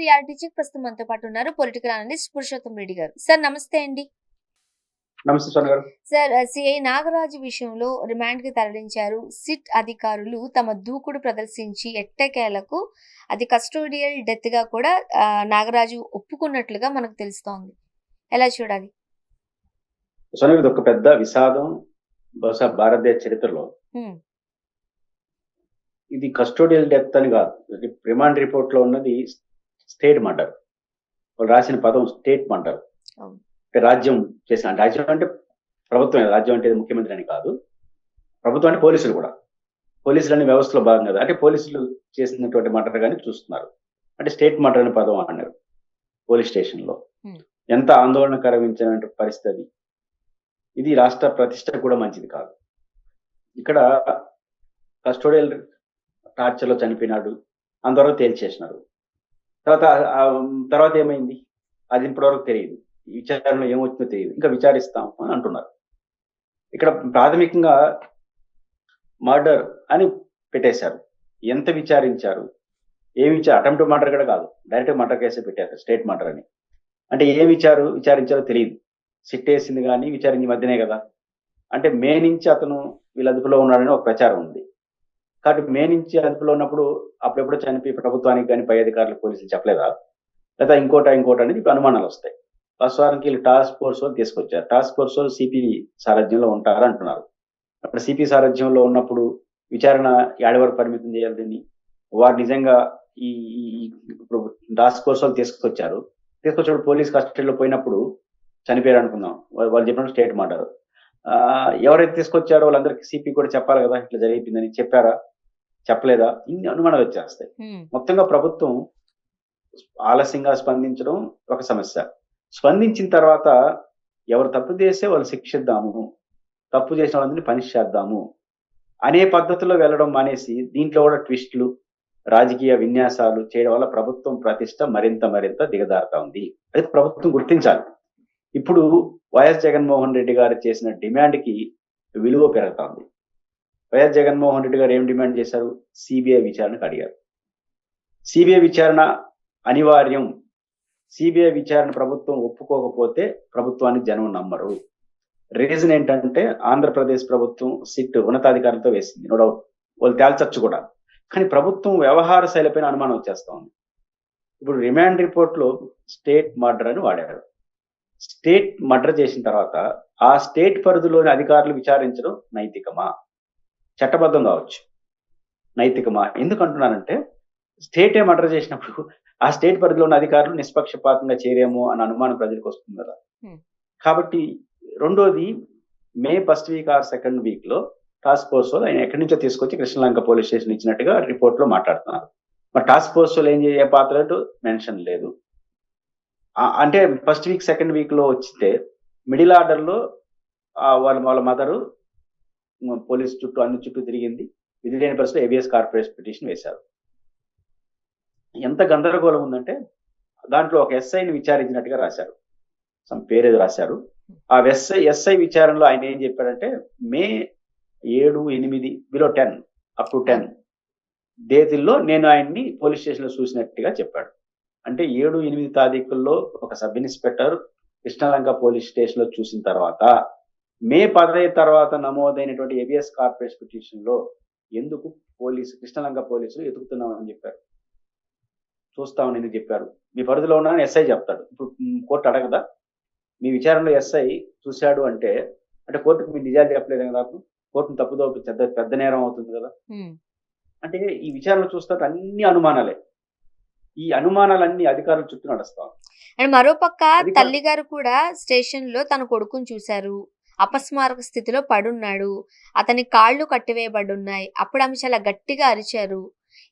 Reality check ప్రస్తుతం మనతో పాటు ఉన్నారు పొలిటికల్ అనలిస్ట్ పురుషోత్తం రెడ్డి గారు. సార్ నమస్తే అండి. నమస్తే సోన గారు. సార్ సిఐ నాగరాజు విషయంలో రిమాండ్ కి తరలించారు. సిట్ అధికారులు తమ దూకుడు ప్రదర్శించి ఎట్టకేలకు అది కస్టోడియల్ డెత్ గా కూడా నాగరాజు ఒప్పుకున్నట్లుగా మనకు తెలుస్తోంది. ఎలా చూడాలి? సోన గారు, ఇది ఒక పెద్ద విషాదం బహుశా భారతదేశ చరిత్రలో. ఇది కస్టోడియల్ డెత్ అని కాదు, రిమాండ్ రిపోర్ట్ లో ఉన్నది స్టేట్ మర్డర్. వాళ్ళు రాసిన పదం స్టేట్ మర్డర్. అంటే రాజ్యం చేసిన, రాజ్యం అంటే ప్రభుత్వం, రాజ్యం అంటే ముఖ్యమంత్రి అని కాదు, ప్రభుత్వం అంటే పోలీసులు కూడా. పోలీసులు అనే వ్యవస్థలో భాగం కదా, అంటే పోలీసులు చేసినటువంటి మర్డర్ కానీ చూస్తున్నారు. అంటే స్టేట్ మర్డర్ అనే పదం అన్నారు పోలీస్ స్టేషన్ లో. ఎంత ఆందోళనకరమైన పరిస్థితి. ఇది రాష్ట్ర ప్రతిష్ట కూడా మంచిది కాదు. ఇక్కడ కస్టోడియల్ టార్చర్ లో చనిపోయినాడు, అంతవరకు తేల్చేసినారు. తర్వాత ఏమైంది అది ఇప్పటివరకు తెలియదు. ఈ విచారణలో ఏమొచ్చిందో తెలియదు, ఇంకా విచారిస్తాం అని అంటున్నారు. ఇక్కడ ప్రాథమికంగా మర్డర్ అని పెట్టేశారు. ఎంత విచారించారు, అటెంప్ట్ మర్డర్ కూడా కాదు, డైరెక్ట్ మర్డర్ కేసే పెట్టారు, స్టేట్ మర్డర్ అని. అంటే ఏం విచారించారో తెలియదు. సిట్ వేసింది కానీ విచారించి మధ్యనే కదా. అంటే మే నుంచి అతను వీళ్ళ అదుపులో ఉన్నాడని ఒక ప్రచారం ఉంది. కాబట్టి మే నుంచి అదుపులో ఉన్నప్పుడు అప్పుడెప్పుడో చనిపోయి ప్రభుత్వానికి కానీ పై అధికారులు పోలీసులు చెప్పలేదా, లేదా ఇంకోటి అనేది ఇప్పుడు అనుమానాలు వస్తాయి. వాస్తవానికి వీళ్ళు టాస్క్ ఫోర్స్ వాళ్ళు తీసుకొచ్చారు. టాస్క్ ఫోర్స్ వాళ్ళు సిపి సారథ్యంలో ఉంటారు అంటున్నారు. అక్కడ సిపి సారథ్యంలో ఉన్నప్పుడు విచారణ ఏడు వరకు పరిమితం చేయాలి దీన్ని. వారు నిజంగా ఈ ఇప్పుడు టాస్క్ ఫోర్స్ వాళ్ళు తీసుకొచ్చినప్పుడు పోలీస్ కస్టడీలో పోయినప్పుడు చనిపోయారు అనుకుందాం, వాళ్ళు చెప్పినప్పుడు స్టేట్ మర్డర్. ఎవరైతే తీసుకొచ్చారో వాళ్ళందరికీ సిపి కూడా చెప్పాలి కదా, ఇట్లా జరిగిందని. చెప్పారా, చెప్పలేదా, ఇన్ని అనుమానాలు వచ్చేస్తాయి. మొత్తంగా ప్రభుత్వం ఆలస్యంగా స్పందించడం ఒక సమస్య. స్పందించిన తర్వాత ఎవరు తప్పు చేస్తే వాళ్ళు శిక్షిద్దాము, తప్పు చేసిన వాళ్ళందరినీ పనిష్ చేద్దాము అనే పద్ధతిలో వెళ్ళడం మానేసి దీంట్లో కూడా ట్విస్టులు, రాజకీయ విన్యాసాలు చేయడం వల్ల ప్రభుత్వం ప్రతిష్ట మరింత దిగజారుతా ఉంది. అది ప్రభుత్వం గుర్తించాలి. ఇప్పుడు వైఎస్ జగన్మోహన్ రెడ్డి గారు చేసిన డిమాండ్కి విలువ పెరుగుతా ఉంది. వైఎస్ జగన్మోహన్ రెడ్డి గారు ఏం డిమాండ్ చేశారు? సిబిఐ విచారణకు అడిగారు. సిబిఐ విచారణ అనివార్యం. సిబిఐ విచారణ ప్రభుత్వం ఒప్పుకోకపోతే ప్రభుత్వాన్ని జనం నమ్మరు. రీజన్ ఏంటంటే ఆంధ్రప్రదేశ్ ప్రభుత్వం సిట్ ఉన్నతాధికారులతో వేసింది, నో డౌట్, వాళ్ళు తేల్చచ్చు కూడా. కానీ ప్రభుత్వం వ్యవహార శైలిపైన అనుమానం వచ్చేస్తా ఉంది. ఇప్పుడు రిమాండ్ రిపోర్ట్ లో స్టేట్ మర్డర్ అని వాడారు. స్టేట్ మర్డర్ చేసిన తర్వాత ఆ స్టేట్ పరిధిలోని అధికారులు విచారించడం నైతికమా? చట్టబద్ధం కావచ్చు, నైతికమా? ఎందుకు అంటున్నానంటే స్టేటే మర్డర్ చేసినప్పుడు ఆ స్టేట్ పరిధిలోని అధికారులు నిష్పక్షపాతంగా చేరేమో అన్న అనుమానం ప్రజలకు వస్తుంది కదా. కాబట్టి రెండోది, May first week or second week లో టాస్క్ ఫోర్స్ వాళ్ళు ఆయన ఎక్కడి నుంచో తీసుకొచ్చి కృష్ణలంక పోలీస్ స్టేషన్ ఇచ్చినట్టుగా రిపోర్ట్ లో మాట్లాడుతున్నారు. మరి టాస్క్ ఫోర్స్ వాళ్ళు ఏం ఏ పాత్ర మెన్షన్ లేదు. అంటే ఫస్ట్ వీక్ సెకండ్ వీక్ లో వచ్చితే మిడిల్ ఆర్డర్ లో వాళ్ళ మదరు పోలీస్ అన్ని చుట్టూ తిరిగింది. విధి లేని పరిస్థితిలో ఏబిఎస్ కార్పొరేషన్ పిటిషన్ వేశారు. ఎంత గందరగోళం ఉందంటే దాంట్లో ఒక ఎస్ఐని విచారించినట్టుగా రాశారు, సమ్ పేరేదో రాశారు. ఆ ఎస్ఐ విచారణలో ఆయన ఏం చెప్పాడంటే మే 7, 8 బిలో 10 అప్ టు 10 తేదీల్లో నేను ఆయన్ని పోలీస్ స్టేషన్ లో చూసినట్టుగా చెప్పాడు. అంటే 7, 8 తారీఖుల్లో ఒక sub inspector Krishnalanka police station లో చూసిన తర్వాత మే 15 తర్వాత నమోదైనటువంటి ఏబిఎస్ కార్పొరేషన్ పిటిషన్ లో ఎందుకు కృష్ణలంక పోలీసులు ఎతుకుతున్నామని చెప్పారు, చూస్తామని ఎందుకు చెప్పారు? మీ పరిధిలో ఉన్నానని ఎస్ఐ చెప్తాడు. ఇప్పుడు కోర్టు అడగదా మీ విచారణలో ఎస్ఐ చూశాడు అంటే కోర్టుకు మీ నిజాలు చెప్పలేదు కదా, కోర్టును తప్పుదో పెద్ద నేరం అవుతుంది కదా. అంటే ఈ విచారణ చూస్తే అన్ని అనుమానాలే. ఈ అనుమానాలన్నీ అధికారుల చుట్టూ నడుస్తాం. అండ్ మరోపక్క తల్లి గారు కూడా స్టేషన్ లో తన కొడుకుని చూశారు, అపస్మారక స్థితిలో పడున్నాడు, అతని కాళ్ళు కట్టివేయబడున్నాయి, అప్పుడు ఆమె చాలా గట్టిగా అరిచారు,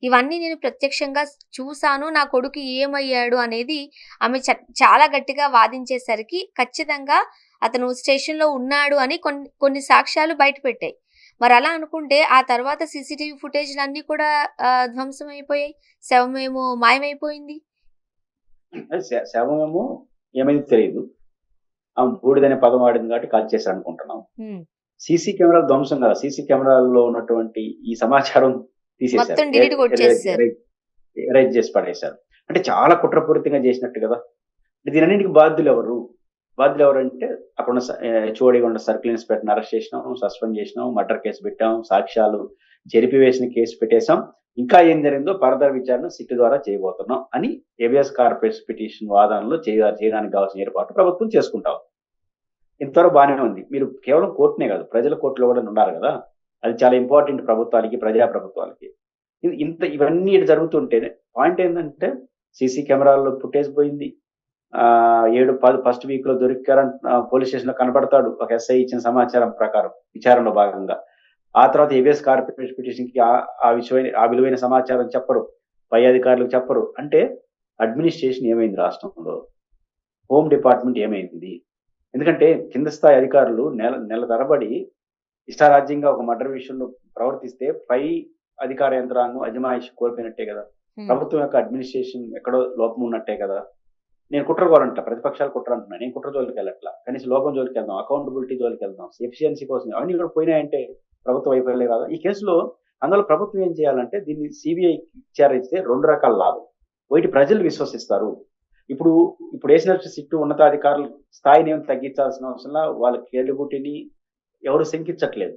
ఇవన్నీ నేను ప్రత్యక్షంగా చూశాను, నా కొడుకు ఏమయ్యాడు అనేది ఆమె చాలా గట్టిగా వాదించేసరికి ఖచ్చితంగా అతను స్టేషన్ లో ఉన్నాడు అని కొన్ని సాక్ష్యాలు బయట పెట్టాయి. మరి అలా అనుకుంటే ఆ తర్వాత సీసీటీవీ ఫుటేజ్లు అన్ని కూడా ధ్వంసం అయిపోయాయి, శవమేమో మాయమైపోయింది. శవమేమో ఏమైంది తెలియదు, బూడిదనే పదం వాడింది కాబట్టి కాల్ చేశారు అనుకుంటున్నాం. సీసీ కెమెరాలు ధ్వంసం కదా, సీసీ కెమెరాల్లో ఉన్నటువంటి ఈ సమాచారం తీసేసారు, ఎరేజ్ చేసి పడేశారు. అంటే చాలా కుట్రపూరితంగా చేసినట్టు కదా. దీనన్నిటికి బాధ్యులు ఎవరు? బాధ్యులు ఎవరంటే అక్కడున్న హెచ్ఓడిగా ఉన్న సర్కిల్ ఇన్స్‌పెక్టర్‌ని అరెస్ట్ చేసినాం, సస్పెండ్ చేసినాం, మర్డర్ కేసు పెట్టాం, సాక్ష్యాలు చెరిపివేసిన కేసు పెట్టేసాం. ఇంకా ఏం జరిగిందో ఫర్దర్ విచారణ సిట్ ద్వారా చేయబోతున్నాం అని హేబియస్ కార్పస్ పిటిషన్ వాదనలో చేయడానికి కావాల్సిన ఏర్పాటు ప్రభుత్వం చేసుకుంటా ఉంది. ఇంతవరకు బానే ఉంది. మీరు కేవలం కోర్టునే కాదు, ప్రజల కోర్టులో కూడా ఉన్నారు కదా. అది చాలా ఇంపార్టెంట్ ప్రభుత్వాలకి, ప్రజా ప్రభుత్వాలకి. ఇవన్నీ ఇటు జరుగుతుంటే పాయింట్ ఏందంటే సీసీ కెమెరాల్లో ఫుటేజ్ పోయింది. 7, 10 ఫస్ట్ వీక్‌లో దొరికారంట, పోలీస్ స్టేషన్‌లో కనపడతాడు. ఒక ఎస్ఐ ఇచ్చిన సమాచారం ప్రకారం విచారణలో భాగంగా. ఆ తర్వాత హేబియస్ కార్పస్ పిటిషన్‌కి ఆ విలువైన సమాచారం చెప్పరు. పై అధికారులకు చెప్పరు. అంటే అడ్మినిస్ట్రేషన్ ఏమైంది రాష్ట్రంలో? హోమ్ డిపార్ట్‌మెంట్ ఏమైంది? ఎందుకంటే కింద స్థాయి అధికారులు నెల తరబడి ఇష్టారాజ్యంగా ఒక మర్డర్ విషయంలో ప్రవర్తిస్తే పై అధికార యంత్రాంగం అజమాయిషీ కోల్పోయినట్టే కదా. ప్రభుత్వం యొక్క అడ్మినిస్ట్రేషన్ ఎక్కడో లోపం ఉన్నట్టే కదా. నేను కుట్ర కోరంట, ప్రతిపక్షాలు కుట్ర అంటున్నా. నేను కుట్ర జోలికి వెళ్ళట్లా. కనీసం లోపం జోలికి వెళ్దాం, అకౌంటబిలిటీ జోలికి వెళ్దాం, ఎఫిషియన్సీ కోసం అవన్నీ కూడా పోయినాయంటే ప్రభుత్వ వైఫల్యం కాదా? ఈ కేసులో అందులో ప్రభుత్వం ఏం చేయాలంటే దీన్ని సిబిఐ విచారిస్తే 2 రకాల లాభం. ఒకటి, ప్రజలు విశ్వసిస్తారు. ఇప్పుడు వేసినట్టు సిట్టు ఉన్నతాధికారుల స్థాయిని ఏం తగ్గించాల్సిన అవసరంలా, వాళ్ళ కేళ్ళుగుట్టిని ఎవరు శంకించట్లేదు.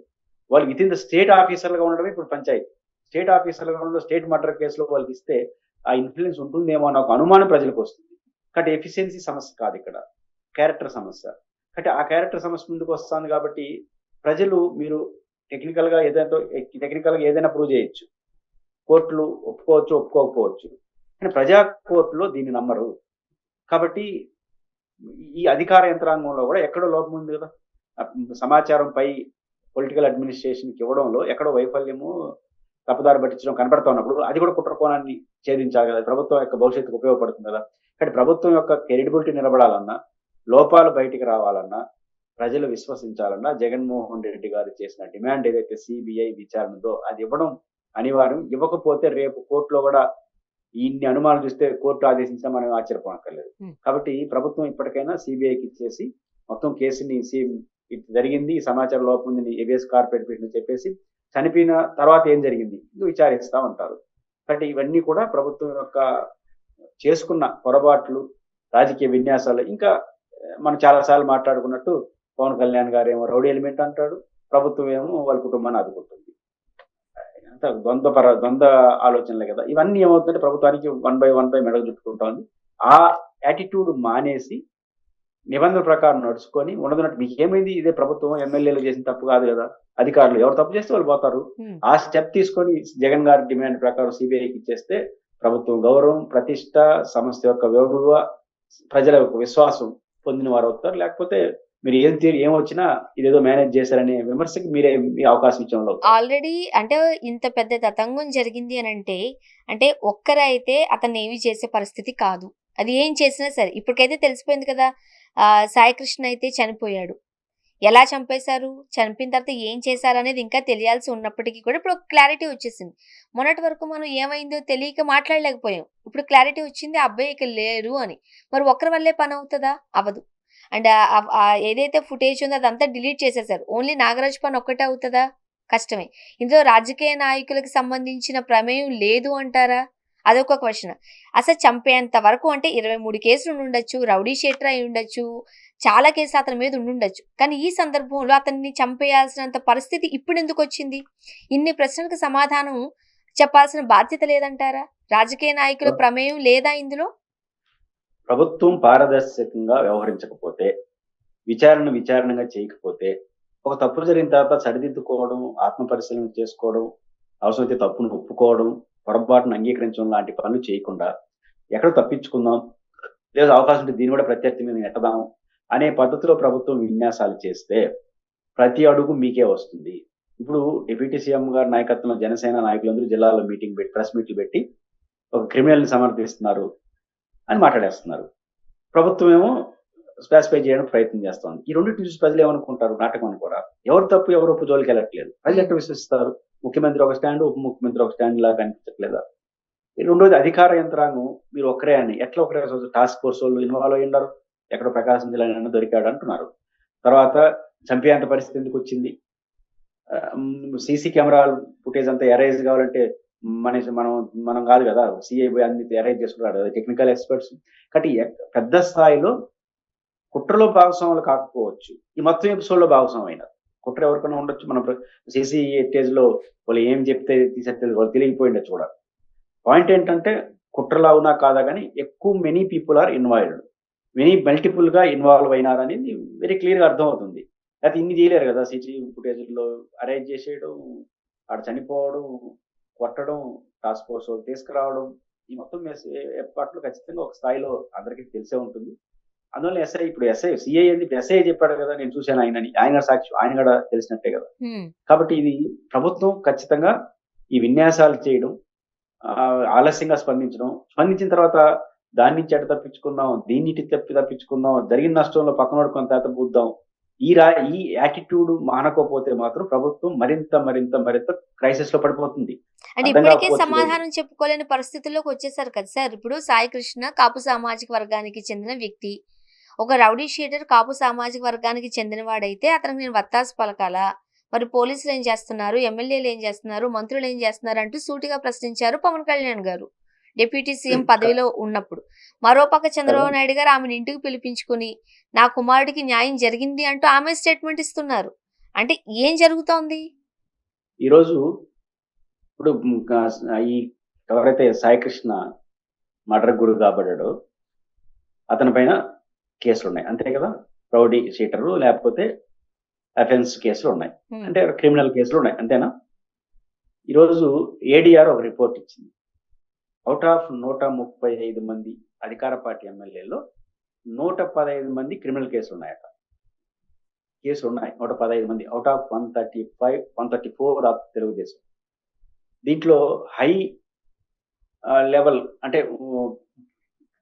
వాళ్ళు వితిన్ ద స్టేట్ ఆఫీసర్లుగా ఉండడమే ఇప్పుడు పంచాయతీ. స్టేట్ ఆఫీసర్లుగా ఉండడం, స్టేట్ మర్డర్ కేసులో వాళ్ళకి ఇస్తే ఆ ఇన్ఫ్లుయెన్స్ ఉంటుందేమో అన్న ఒక అనుమానం ప్రజలకు వస్తుంది. కాబట్టి ఎఫిషియన్సీ సమస్య కాదు ఇక్కడ, క్యారెక్టర్ సమస్య. కాబట్టి ఆ క్యారెక్టర్ సమస్య ముందుకు వస్తుంది కాబట్టి ప్రజలు మీరు టెక్నికల్‌గా ఏదైనా ప్రూవ్ చేయొచ్చు. కోర్టులు ఒప్పుకోవచ్చు, ఒప్పుకోకపోవచ్చు. కానీ ప్రజా కోర్టులో దీన్ని నమ్మరు. కాబట్టి ఈ అధికార యంత్రాంగంలో కూడా ఎక్కడో లోపం ఉంది కదా. సమాచారంపై పొలిటికల్ అడ్మినిస్ట్రేషన్‌కి ఇవ్వడంలో ఎక్కడో వైఫల్యము, తప్పుదారి పట్టించడం కనపడతా ఉన్నప్పుడు అది కూడా కుట్ర కోణాన్ని ఛేదించాలి కదా. ప్రభుత్వం యొక్క భవిష్యత్తుకు ఉపయోగపడుతుంది కదా. కాబట్టి ప్రభుత్వం యొక్క క్రెడిబిలిటీ నిలబడాలన్నా, లోపాలు బయటికి రావాలన్నా, ప్రజలు విశ్వసించాలన్నా జగన్మోహన్ రెడ్డి గారు చేసిన డిమాండ్ ఏదైతే సిబిఐ విచారణతో అది ఇవ్వడం అనివార్యం. ఇవ్వకపోతే రేపు కోర్టులో కూడా ఇన్ని అనుమానాలు చూస్తే కోర్టు ఆదేశించినా మనం ఆశ్చర్యపోనక్కర్లేదు. కాబట్టి ప్రభుత్వం ఇప్పటికైనా సిబిఐకి ఇచ్చేసి మొత్తం కేసుని ఇది జరిగింది, ఈ సమాచార లోపం ఉంది, హేబియస్ కార్పస్ పిటిషన్ చెప్పేసి చనిపోయిన తర్వాత ఏం జరిగింది విచారిస్తా ఉంటారు. కాబట్టి ఇవన్నీ కూడా ప్రభుత్వం యొక్క చేసుకున్న పొరపాట్లు, రాజకీయ విన్యాసాలు. ఇంకా మనం చాలా సార్లు మాట్లాడుకున్నట్టు పవన్ కళ్యాణ్ గారు ఏమో రౌడీ ఎలిమెంట్ అంటాడు, ప్రభుత్వం ఏమో వాళ్ళ కుటుంబాన్ని ఆదుకుంటుంది. అంతా ద్వంద్వ ఆలోచనలే కదా. ఇవన్నీ ఏమవుతుందంటే ప్రభుత్వానికి వన్ బై మెడలు చుట్టుకుంటోంది. ఆ యాటిట్యూడ్ మానేసి నిబంధనల ప్రకారం నడుచుకొని ఉన్నదన్నట్టు మీకేమైంది, ఇదే ప్రభుత్వం ఎమ్మెల్యేలు చేసిన తప్పు కాదు కదా, అధికారులు ఎవరు తప్పు చేస్తే వాళ్ళు పోతారు. ఆ స్టెప్ తీసుకొని జగన్ గారి డిమాండ్ ప్రకారం సిబిఐకి ఇచ్చేస్తే ప్రభుత్వం గౌరవం, ప్రతిష్ట, సంస్థ యొక్క విలువ, ప్రజల యొక్క విశ్వాసం పొందిన వారు అవుతారు. లేకపోతే మీరు ఏమొచ్చినా ఇదేదో మేనేజ్ చేశారనే విమర్శకి మీరే మీ అవకాశం ఇచ్చిన ఆల్రెడీ అంటే ఇంత పెద్ద తతంగం జరిగింది అంటే ఒక్కరైతే అతన్ని ఏమి చేసే పరిస్థితి కాదు. అది ఏం చేసినా సరే ఇప్పటికైతే తెలిసిపోయింది కదా. సాయి కృష్ణ అయితే చనిపోయాడు. ఎలా చంపేశారు, చనిపోయిన తర్వాత ఏం చేశారు అనేది ఇంకా తెలియాల్సి ఉన్నప్పటికీ కూడా ఇప్పుడు క్లారిటీ వచ్చేసింది. మొన్నటి వరకు మనం ఏమైందో తెలియక మాట్లాడలేకపోయాం. ఇప్పుడు క్లారిటీ వచ్చింది, ఆ అబ్బాయి ఇక లేరు అని. మరి ఒక్కరి వల్లే పని అవుతుందా? అవ్వదు. అండ్ ఏదైతే ఫుటేజ్ ఉందో అదంతా డిలీట్ చేసేసారు. ఓన్లీ నాగరాజ్ పని ఒక్కటే అవుతుందా? కష్టమే. ఇందులో రాజకీయ నాయకులకు సంబంధించిన ప్రమేయం లేదు అంటారా? అదొక క్వశ్చన్. అసలు చంపేంత వరకు అంటే 23 కేసులు ఉండుండొచ్చు, రౌడీ షీటర్ అయి ఉండొచ్చు, చాలా కేసులు అతని మీద ఉండుండొచ్చు. కానీ ఈ సందర్భంలో అతన్ని చంపేయాల్సినంత పరిస్థితి ఇప్పుడు ఎందుకు వచ్చింది? ఇన్ని ప్రశ్నలకు సమాధానం చెప్పాల్సిన బాధ్యత లేదంటారా? రాజకీయ నాయకుల ప్రమేయం లేదా ఇందులో? ప్రభుత్వం పారదర్శకంగా వ్యవహరించకపోతే, విచారణగా చేయకపోతే, ఒక తప్పు జరిగిన తర్వాత సరిదిద్దుకోవడం, ఆత్మ పరిశీలన చేసుకోవడం, అవసరమైతే తప్పును ఒప్పుకోవడం, పొరపాటును అంగీకరించడం లాంటి పనులు చేయకుండా ఎక్కడ తప్పించుకుందాం, లేదా అవకాశం ఉంటే దీన్ని కూడా ప్రత్యర్థి మీద నెట్టదాం అనే పద్ధతిలో ప్రభుత్వం విన్యాసాలు చేస్తే ప్రతి అడుగు మీకే వస్తుంది. ఇప్పుడు డిప్యూటీ సీఎం గారి నాయకత్వంలో జనసేన నాయకులందరూ జిల్లాలో ప్రెస్ మీట్లు పెట్టి ఒక క్రిమినల్ ని సమర్థిస్తున్నారు అని మాట్లాడేస్తున్నారు. ప్రభుత్వం ఏమో స్పాసిఫై చేయడానికి ప్రయత్నం చేస్తోంది. ఈ రెండు చూసి ప్రజలు ఏమనుకుంటారు? నాటకం అనుకోరా? ఎవరు తప్పు ఎవరు ఒప్పు జోలికి వెళ్ళట్లేదు. ప్రజలు ఎట్లా విశ్వసిస్తారు? ముఖ్యమంత్రి ఒక స్టాండ్, ఉప ముఖ్యమంత్రి ఒక స్టాండ్ లాగా కనిపించట్లేదా? రెండోది అధికార యంత్రాంగం మీరు ఒక్కరే అని ఎట్లా ఒకరే టాస్క్ ఫోర్స్ వాళ్ళు ఇన్వాల్వ్ అయ్యి ఉన్నారు. ఎక్కడో ప్రకాశం జిల్లా దొరికాడు అంటున్నారు. తర్వాత చంపేంత పరిస్థితి ఎందుకు వచ్చింది? సీసీ కెమెరా ఫుటేజ్ అంతా ఎరైజ్ కావాలంటే మనం మనం కాదు కదా సిఐ అన్ని అరేంజ్ చేసుకున్నాడు టెక్నికల్ ఎక్స్పర్ట్స్. కాబట్టి పెద్ద స్థాయిలో కుట్రలో భాగస్వాములు కాకపోవచ్చు, ఈ మొత్తం ఎపిసోడ్ లో భాగస్వామి అయినారు. కుట్ర ఎవరికైనా ఉండొచ్చు, మనం సిసి స్టేజ్ లో వాళ్ళు ఏం చెప్తే తీసేది వాళ్ళు తెలియకపోయిండొచ్చు కూడా. పాయింట్ ఏంటంటే కుట్రలో అవునా కాదా కానీ ఎక్కువ many people are involved, multiple గా ఇన్వాల్వ్ అయినారనేది వెరీ క్లియర్ గా అర్థమవుతుంది. అయితే ఇన్ని చేయలేరు కదా సిసి ఫుటేజ్ లో అరేంజ్ చేసేయడం, ఆడ చనిపోవడం, కొట్టడం, టాస్క్ ఫోర్స్ తీసుకురావడం, ఈ మొత్తం ఏర్పాట్లు ఖచ్చితంగా ఒక స్థాయిలో అందరికీ తెలిసే ఉంటుంది. అందువల్ల ఇప్పుడు సిఐ ఏంది, ఇప్పుడు ఎస్ఐ చెప్పాడు కదా నేను చూశాను ఆయన సాక్షి, ఆయన కూడా తెలిసినట్టే కదా. కాబట్టి ఇది ప్రభుత్వం ఖచ్చితంగా ఈ విన్యాసాలు చేయడం, ఆలస్యంగా స్పందించిన తర్వాత దాని నుంచి ఎట తప్పించుకుందాం, దీన్ని తప్పించుకుందాం, జరిగిన నష్టంలో పక్కనోడు కొంత పూద్దాం, ఈ యాటిట్యూడ్ మానకపోతే మాత్రం ప్రభుత్వం మరింత క్రైసిస్ లో పడిపోతుంది. అంటే ఇప్పటికే సమాధానం చెప్పుకోలేని పరిస్థితుల్లోకి వచ్చేసారు కదా సార్. ఇప్పుడు సాయి కృష్ణ కాపు సామాజిక వర్గానికి చెందిన వ్యక్తి, ఒక రౌడీ షీటర్ కాపు సామాజిక వర్గానికి చెందినవాడైతే అతనికి నేను వత్తాసు పలకాలా? మరి పోలీసులు ఏం చేస్తున్నారు, ఎమ్మెల్యేలు ఏం చేస్తున్నారు, మంత్రులు ఏం చేస్తున్నారు అంటూ సూటిగా ప్రశ్నించారు పవన్ కళ్యాణ్ గారు డిప్యూటీ సీఎం పదవిలో ఉన్నప్పుడు. మరోపక్క చంద్రబాబు నాయుడు గారు ఆమెను ఇంటికి పిలిపించుకుని నా కుమారుడికి న్యాయం జరిగింది అంటూ ఆమె స్టేట్మెంట్ ఇస్తున్నారు. అంటే ఏం జరుగుతోంది ఈరోజు? ఇప్పుడు ఈ ఎవరైతే సాయికృష్ణ మర్డర్ గురి కాబడ్డాడో అతని పైన కేసులు ఉన్నాయి అంతే కదా, రౌడీ షీటరు లేకపోతే అఫెన్స్ కేసులు ఉన్నాయి, అంటే క్రిమినల్ కేసులు ఉన్నాయి అంతేనా? ఈరోజు ఏడీఆర్ ఒక రిపోర్ట్ ఇచ్చింది. అవుట్ ఆఫ్ 135 మంది అధికార పార్టీ ఎమ్మెల్యేలో 115 మంది క్రిమినల్ కేసులు ఉన్నాయట. కేసులు ఉన్నాయి 115 మంది అవుట్ ఆఫ్ 134 ఆఫ్ తెలుగుదేశం. దీంట్లో హై లెవెల్ అంటే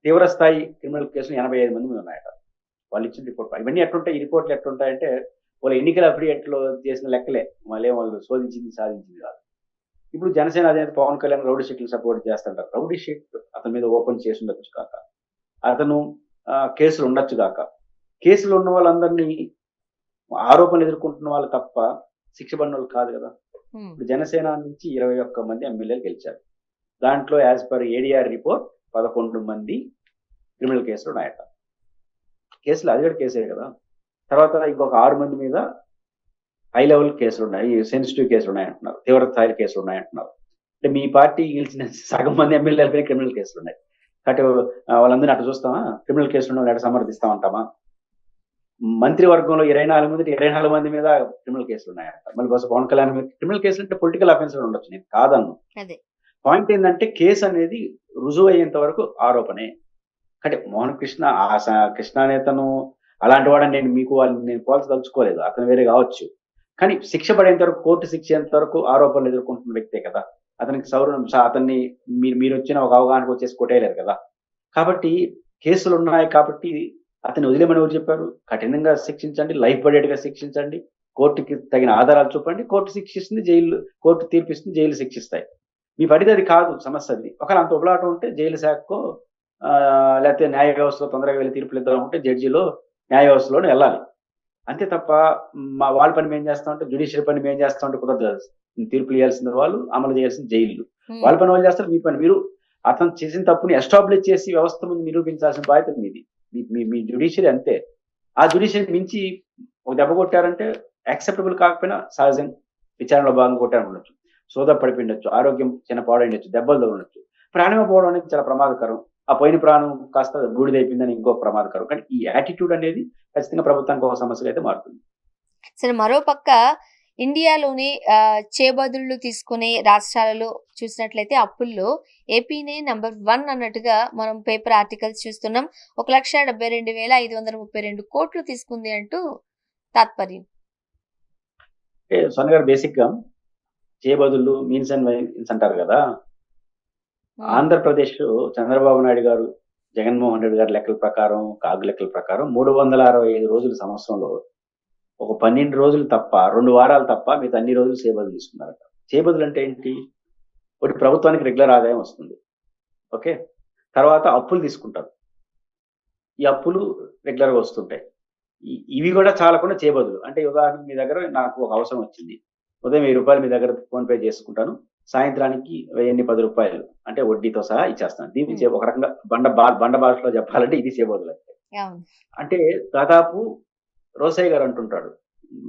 తీవ్ర స్థాయి క్రిమినల్ కేసులు 85 మంది మీద ఉన్నాయట. వాళ్ళు ఇచ్చిన రిపోర్ట్. ఇవన్నీ ఎట్లుంటాయి, ఈ రిపోర్ట్లు ఎట్లుంటాయంటే వాళ్ళు ఎన్నికల అఫిడవిట్లో చేసిన లెక్కలే, మళ్ళీ వాళ్ళు శోధించింది సాధించింది కాదు. ఇప్పుడు జనసేన అధినేత పవన్ కళ్యాణ్ రౌడీ షీట్లు సపోర్ట్ చేస్తుంటారు. రౌడీ షీట్ అతని మీద ఓపెన్ చేసి ఉండొచ్చు కాక, అతను కేసులు ఉండొచ్చు కాక, కేసులు ఉన్న వాళ్ళందరినీ ఆరోపణలు ఎదుర్కొంటున్న వాళ్ళు తప్ప శిక్ష పడిన వాళ్ళు కాదు కదా. ఇప్పుడు జనసేన నుంచి 21 మంది ఎమ్మెల్యేలు గెలిచారు. దాంట్లో యాజ్ పర్ ఏడీఆర్ రిపోర్ట్ 11 మంది క్రిమినల్ కేసులు ఉన్నాయట. కేసులు అది కూడా కేసే కదా. తర్వాత ఇంకొక 6 మంది మీద హై లెవెల్ కేసులు ఉన్నాయి, సెన్సిటివ్ కేసులు ఉన్నాయంటున్నారు, తీవ్ర స్థాయి కేసులు ఉన్నాయంటున్నారు. అంటే మీ పార్టీ గెలిచిన సగం మంది ఎమ్మెల్యేలపై క్రిమినల్ కేసులు ఉన్నాయి. కాబట్టి వాళ్ళందరినీ అటు చూస్తామా? క్రిమినల్ కేసులు ఉన్న వాళ్ళు సమర్థిస్తామంటామా? మంత్రివర్గంలో 24 మంది 24 మంది మీద క్రిమినల్ కేసులు ఉన్నాయంట. మళ్ళీ బస్ పవన్ కళ్యాణ్ మీద క్రిమినల్ కేసులు అంటే పొలిటికల్ అఫెన్స్ ఉండొచ్చు, నేను కాదన్ను. పాయింట్ ఏంటంటే కేసు అనేది రుజువు అయ్యేంత వరకు ఆరోపణే. అంటే మోహన్ కృష్ణ కృష్ణ నేతను అలాంటి వాడని నేను పోల్చదలుచుకోలేదు, అతను వేరే కావచ్చు. కానీ శిక్ష పడేంత వరకు, కోర్టు శిక్షేంత వరకు ఆరోపణలు ఎదుర్కొంటున్న వ్యక్తే కదా. అతన్ని మీరు వచ్చిన ఒక అవగాహనకు వచ్చేసి కొట్టేయలేరు కదా. కాబట్టి కేసులు ఉన్నాయి కాబట్టి అతన్ని వదిలేమని ఎవరు చెప్పారు? కఠినంగా శిక్షించండి, లైఫ్ పడేట్టుగా శిక్షించండి, కోర్టుకి తగిన ఆధారాలు చూపండి, కోర్టు శిక్షిస్తుంది, కోర్టు తీర్పిస్తుంది, జైలు శిక్షిస్తాయి. మీ పడితే అది కాదు సమస్య. అది ఒకవేళ అంత ఉబలాటం ఉంటే జైలు శాఖకో లేకపోతే న్యాయ వ్యవస్థలో తొందరగా వెళ్ళి తీర్పులు ఇద్దాం ఉంటే జడ్జిలో న్యాయ వ్యవస్థలోనే వెళ్ళాలి అంతే తప్ప వాళ్ళ పని మేము చేస్తామంటే, జ్యుడిషియల్ పని మేము చేస్తామంటే కుదరదు. తీర్పులు ఇవ్వాల్సిన వాళ్ళు, అమలు చేయాల్సిన జైలు. వాళ్ళ పని వాళ్ళు చేస్తారు, మీ పని మీరు. అతను చేసిన తప్పుని ఎస్టాబ్లిష్ చేసి వ్యవస్థ ముందు నిరూపించాల్సిన బాధ్యత మీది. మీ జ్యుడిషియరీ అంతే. ఆ జ్యుడిషియరీ మించి ఒక దెబ్బ కొట్టారంటే యాక్సెప్టబుల్ కాకపోయినా సహజం, విచారణలో భాగంగా కొట్టారని ఉండొచ్చు, సోదా పడిపోయిండొచ్చు, ఆరోగ్యం చిన్న పాడైండొచ్చు, దెబ్బలు తగలొచ్చు, ప్రాణం పోవడం అనేది చాలా ప్రమాదకరం. ఆ పోయిన ప్రాణం కాస్త బూడిదైపోయిందని ఇంకొక ప్రమాదకరం. కానీ ఈ యాటిట్యూడ్ అనేది ఖచ్చితంగా ప్రభుత్వానికి ఒక సమస్యగా అయితే మారుతుంది. సరే, మరోపక్క ఇండియాలోని చేబదుళ్లు తీసుకునే రాష్ట్రాలలో చూసినట్లయితే అప్పుల్లో ఏపీనే నెంబర్ 1 అన్నట్టుగా మనం పేపర్ ఆర్టికల్స్ చూస్తున్నాం. 1,72,532 కోట్లు తీసుకుంది అంటూ తాత్పర్యం. సోనియా గారు బేసిక్ గా చేబదుళ్ళు మీన్స్ అండ్ వైన్స్ అంటారు కదా. ఆంధ్రప్రదేశ్ చంద్రబాబు నాయుడు గారు, జగన్మోహన్ రెడ్డి గారి లెక్కల ప్రకారం, కాగు లెక్కల ప్రకారం 365 రోజుల సంవత్సరంలో ఒక 12 రోజులు తప్ప, 2 వారాలు తప్ప మిగతా అన్ని రోజులు చేబదులు తీసుకున్నారట. చేబదులు అంటే ఏంటి? ఒకటి ప్రభుత్వానికి రెగ్యులర్ ఆదాయం వస్తుంది, ఓకే. తర్వాత అప్పులు తీసుకుంటారు, ఈ అప్పులు రెగ్యులర్ గా వస్తుంటాయి. ఇవి కూడా చాలకుండా చేబదులు అంటే, ఉదాహరణకు మీ దగ్గర నాకు ఒక అవసరం వచ్చింది, ఉదయం 1000 రూపాయలు మీ దగ్గర ఫోన్ పే చేసుకుంటాను, సాయంత్రానికి 1010 రూపాయలు అంటే వడ్డీతో సహా ఇచ్చేస్తాను. దీన్ని ఉమ్, ఒక రకంగా బండ భాషలో చెప్పాలంటే ఇది చేయబోదులు. అవును. అంటే దాదాపు రోసయ్య గారు అంటుంటాడు,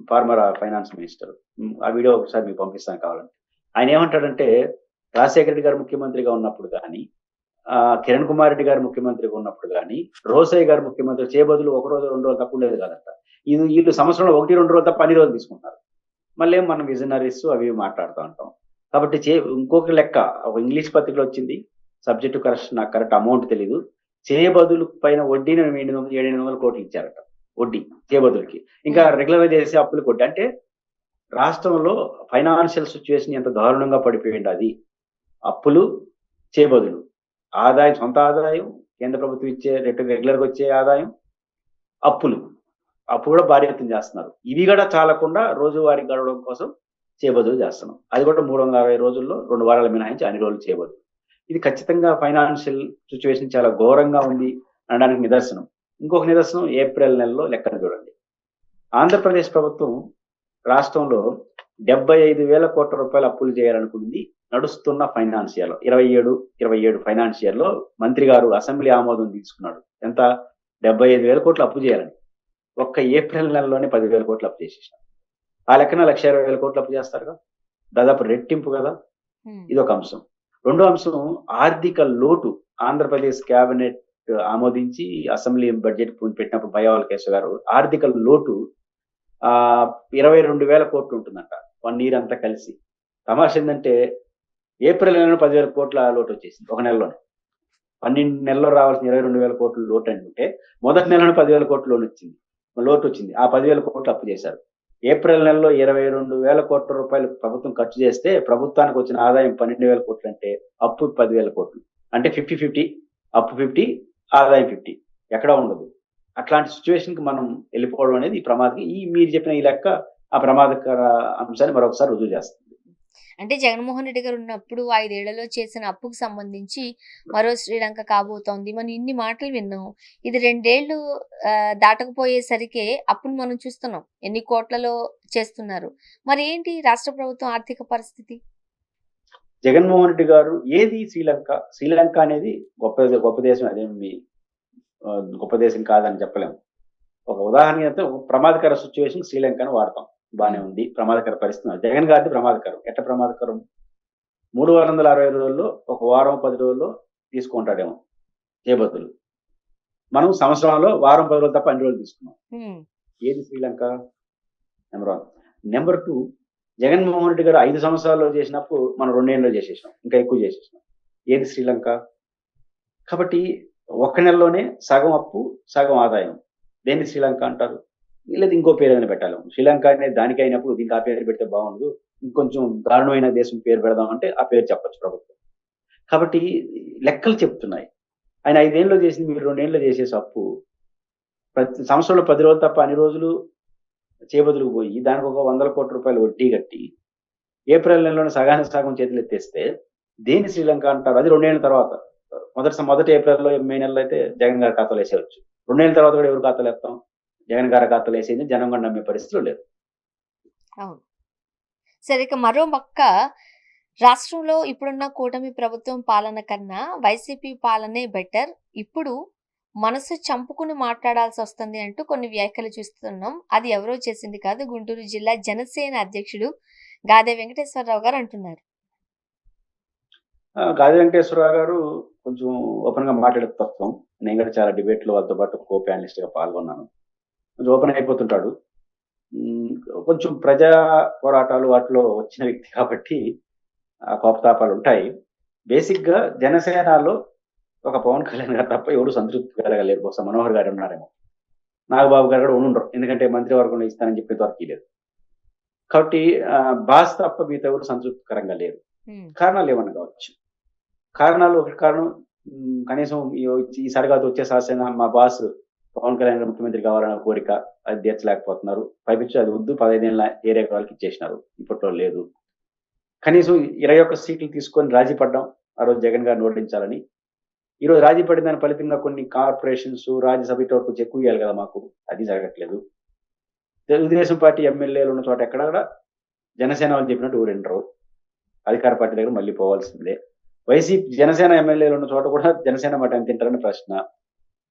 ఫార్మర్ ఫైనాన్స్ మినిస్టర్. ఆ వీడియో ఒకసారి మీకు పంపిస్తాను కావాలంటే. ఆయన ఏమంటాడంటే, రాజశేఖర రెడ్డి గారు ముఖ్యమంత్రిగా ఉన్నప్పుడు కానీ, కిరణ్ కుమార్ రెడ్డి గారు ముఖ్యమంత్రిగా ఉన్నప్పుడు కానీ, రోసయ్య గారు ముఖ్యమంత్రి చేయబదులు ఒక రోజు 2 రోజులు తప్ప ఉండేది కాదంట. ఇది వీళ్ళు సంవత్సరంలో 1-2 రోజులు తప్ప అన్ని రోజులు తీసుకుంటారు. మళ్ళీ మనం విజనరీస్ అవి ఇవి మాట్లాడుతూ ఉంటాం. కాబట్టి ఇంకొక లెక్క ఒక ఇంగ్లీష్ పత్రికలో వచ్చింది. సబ్జెక్టు నాకు కరెక్ట్ అమౌంట్ తెలీదు. చేయబదులు పైన వడ్డీని 700 కోట్లు ఇచ్చారట. వడ్డీ చేయబదులకి. ఇంకా రెగ్యులర్ చేసే అప్పులకు వడ్డీ. అంటే రాష్ట్రంలో ఫైనాన్షియల్ సిచ్యువేషన్ ఎంత దారుణంగా పడిపోయింది. అది అప్పులు, చేయబదులు, ఆదాయం, సొంత ఆదాయం, కేంద్ర ప్రభుత్వం ఇచ్చే రెగ్యులర్గా వచ్చే ఆదాయం, అప్పులు, అప్పు కూడా భారీ ఎత్తున చేస్తున్నారు. ఇవి కూడా చాలకుండా రోజువారీ గడవడం కోసం చేయబదులు చేస్తున్నాం. అది కూడా 360 రోజుల్లో 2 వారాలు మినహాయించి అన్ని రోజులు చేయబదులు. ఇది ఖచ్చితంగా ఫైనాన్షియల్ సిచ్యువేషన్ చాలా ఘోరంగా ఉంది అనడానికి నిదర్శనం. ఇంకొక నిదర్శనం ఏప్రిల్ నెలలో లెక్కన చూడండి. ఆంధ్రప్రదేశ్ ప్రభుత్వం రాష్ట్రంలో 75,000 కోట్ల రూపాయల అప్పులు చేయాలనుకుంది నడుస్తున్న ఫైనాన్స్ ఇయర్ లో. 27 ఫైనాన్స్ ఇయర్ లో మంత్రి గారు అసెంబ్లీ ఆమోదం తీసుకున్నాడు. ఎంత? 75,000 కోట్లు అప్పు చేయాలని. ఒక్క ఏప్రిల్ నెలలోనే 10,000 కోట్లు అప్పు చేసేసారు. ఆ లెక్కన 1,20,000 కోట్లు అప్పు చేస్తారుగా, దాదాపు రెట్టింపు కదా. ఇది ఒక అంశం. రెండో అంశం ఆర్థిక లోటు. ఆంధ్రప్రదేశ్ కేబినెట్ ఆమోదించి అసెంబ్లీ బడ్జెట్ పెట్టినప్పుడు బయ్యవాల కేశవ్ గారు ఆర్థిక లోటు 22,000 కోట్లు ఉంటుందంట 1 ఇయర్ అంతా కలిసి. తమాష ఏంటంటే ఏప్రిల్ నెలలో 10,000 కోట్ల లోటు వచ్చేసింది ఒక నెలలోనే. 12 నెలల్లో రావాల్సిన 22,000 కోట్లు లోటు అంటే మొదటి నెలలో 10,000 కోట్ల లోటు వచ్చింది. ఆ 10,000 కోట్లు అప్పు చేశారు. ఏప్రిల్ నెలలో 22,000 కోట్ల రూపాయలు ప్రభుత్వం ఖర్చు చేస్తే ప్రభుత్వానికి వచ్చిన ఆదాయం 12,000 కోట్లు అంటే అప్పు 10,000 కోట్లు. అంటే 50-50, అప్పు 50, ఆదాయం 50. ఎక్కడా ఉండదు. అట్లాంటి సిచ్యువేషన్ కి మనం వెళ్ళిపోవడం అనేది ఈ ప్రమాదం. మీరు చెప్పిన ఈ లెక్క ఆ ప్రమాదకర అంశాన్ని మరొకసారి రుజువు చేస్తుంది. అంటే జగన్మోహన్ రెడ్డి గారు ఉన్నప్పుడు 5 ఏళ్లలో చేసిన అప్పుకు సంబంధించి మరో శ్రీలంక కాబోతోంది. మనం ఇన్ని మాటలు విన్నాం. ఇది 2 ఏళ్లు దాటకపోయేసరికే అప్పును మనం చూస్తున్నాం. ఎన్ని కోట్లలో చేస్తున్నారు. మరి ఏంటి రాష్ట్ర ప్రభుత్వం ఆర్థిక పరిస్థితి? జగన్మోహన్ రెడ్డి గారు ఏది శ్రీలంక అనేది గొప్ప దేశం. అదేమి గొప్ప దేశం కాదని చెప్పలేము. ఒక ఉదాహరణ అయితే ఒక ప్రమాదకర సిచ్యువేషన్ శ్రీలంకను వాడతాం. బానే ఉంది. ప్రమాదకర పరిస్థితి. జగన్ గారిది ప్రమాదకరం. ఎట్ట ప్రమాదకరం? 360 రోజుల్లో ఒక వారం 10 రోజుల్లో తీసుకుంటాడేమో చేయబద్దులు. మనం సంవత్సరంలో వారం 10 రోజులు తప్ప అన్ని రోజులు తీసుకున్నాం. ఏది శ్రీలంక? నెంబర్ 1. నెంబర్ 2, జగన్మోహన్ రెడ్డి గారు 5 సంవత్సరాల్లో చేసినప్పుడు మనం 2 ఏళ్ళలో చేసేసినాం. ఇంకా ఎక్కువ చేసేసినాం. ఏది శ్రీలంక? కాబట్టి ఒక్క నెలలోనే సగం అప్పు, సగం ఆదాయం. దేన్ని శ్రీలంక అంటారు? లేదా ఇంకో పేరు ఏదైనా పెట్టాలి. శ్రీలంక అనేది దానికి అయినప్పుడు దీనికి ఆ పేరు పెడితే బాగుండదు. ఇంకొంచెం దారుణమైన దేశం పేరు పెడదాం అంటే ఆ పేరు చెప్పొచ్చు ప్రభుత్వం. కాబట్టి లెక్కలు చెప్తున్నాయి. ఆయన 5 ఏళ్ళలో చేసింది మీరు 2 ఏళ్ళలో చేసేసి అప్పు. ప్రతి సంవత్సరంలో 10 రోజులు తప్ప అన్ని రోజులు చేబదులుకు పోయి దానికి ఒక 100 కోట్ల రూపాయలు వడ్డీ కట్టి ఏప్రిల్ నెలలోనే సగానికి సగం చేతులు ఎత్తేస్తే దేని శ్రీలంక అంటారు? అది 2 ఏళ్ల తర్వాత. మొదటి ఏప్రిల్లో మే నెలలో అయితే జగన్ గారి ఖాతాలో వేసేయచ్చు. 2 ఏళ్ల తర్వాత కూడా ఎవరు ఖాతాలు వేస్తాం? జగన్ గారి ఖాతాలో వేసేది జనం కూడా నమ్మే పరిస్థితులు లేదు. అవును. సరే, ఇక మరో పక్క రాష్ట్రంలో ఇప్పుడున్న కూటమి ప్రభుత్వం పాలన కన్నా వైసీపీ పాలనే బెటర్. ఇప్పుడు మనసు చంపుకుని మాట్లాడాల్సి వస్తుంది అంటూ కొన్ని వ్యాఖ్యలు చూస్తున్నాం. అది ఎవరో చేసింది కాదు, గుంటూరు జిల్లా జనసేన అధ్యక్షుడు గాదే వెంకటేశ్వరరావు గారు అంటున్నారు. గాదే వెంకటేశ్వరరావు గారు కొంచెం ఓపెన్ గా మాట్లాడే తత్వం. నేను కూడా చాలా డిబేట్లు వాళ్ళతో పాటు కో ప్యానలిస్ట్ గా పాల్గొన్నాను. కొంచెం ఓపెన్ అయిపోతుంటాడు. కొంచెం ప్రజా పోరాటాలు వాటిలో వచ్చిన వ్యక్తి కాబట్టి ఆ కోపతాపాలు ఉంటాయి. బేసిక్ గా జనసేనలో ఒక పవన్ కళ్యాణ్ గారు తప్ప ఎవరు సంతృప్తి కలగలేరు. బహుశా మనోహర్ గారు ఉన్నారేమో, నాగబాబు గారు కూడా ఉండరు. ఎందుకంటే మంత్రివర్గంలో ఇస్తానని చెప్పేంత వరకు లేదు. కాబట్టి బాస్ తప్ప మిగతా ఎవరు సంతృప్తికరంగా లేరు. కారణాలు ఏమన్నా కావచ్చు. ఒకటి కారణం, కనీసం ఈసారి కాదు వచ్చే శాసన మా బాస్ పవన్ కళ్యాణ్ గారు ముఖ్యమంత్రి కావాలన్న కోరిక, అది తీర్చలేకపోతున్నారు. పైపించి అది వద్దు 15 ఏళ్ళ ఏరియా వాళ్ళకి ఇచ్చేసినారు. ఇప్పట్లో లేదు. కనీసం 21 సీట్లు తీసుకొని రాజీ పడ్డాం ఆ రోజు జగన్ గారిని ఓడించాలని. ఈరోజు రాజీ పడిన దాని ఫలితంగా కొన్ని కార్పొరేషన్స్ రాజ్యసభ వరకు ఎక్కువ ఇవ్వాలి కదా మాకు, అది జరగట్లేదు. తెలుగుదేశం పార్టీ ఎమ్మెల్యేలు ఉన్న చోట ఎక్కడ జనసేన వాళ్ళు చెప్పినట్టు ఊరిండరు. అధికార పార్టీ దగ్గర మళ్ళీ పోవాల్సిందే. వైసీపీ జనసేన ఎమ్మెల్యేలు ఉన్న చోట కూడా జనసేన మాట ఎంత తింటారని ప్రశ్న.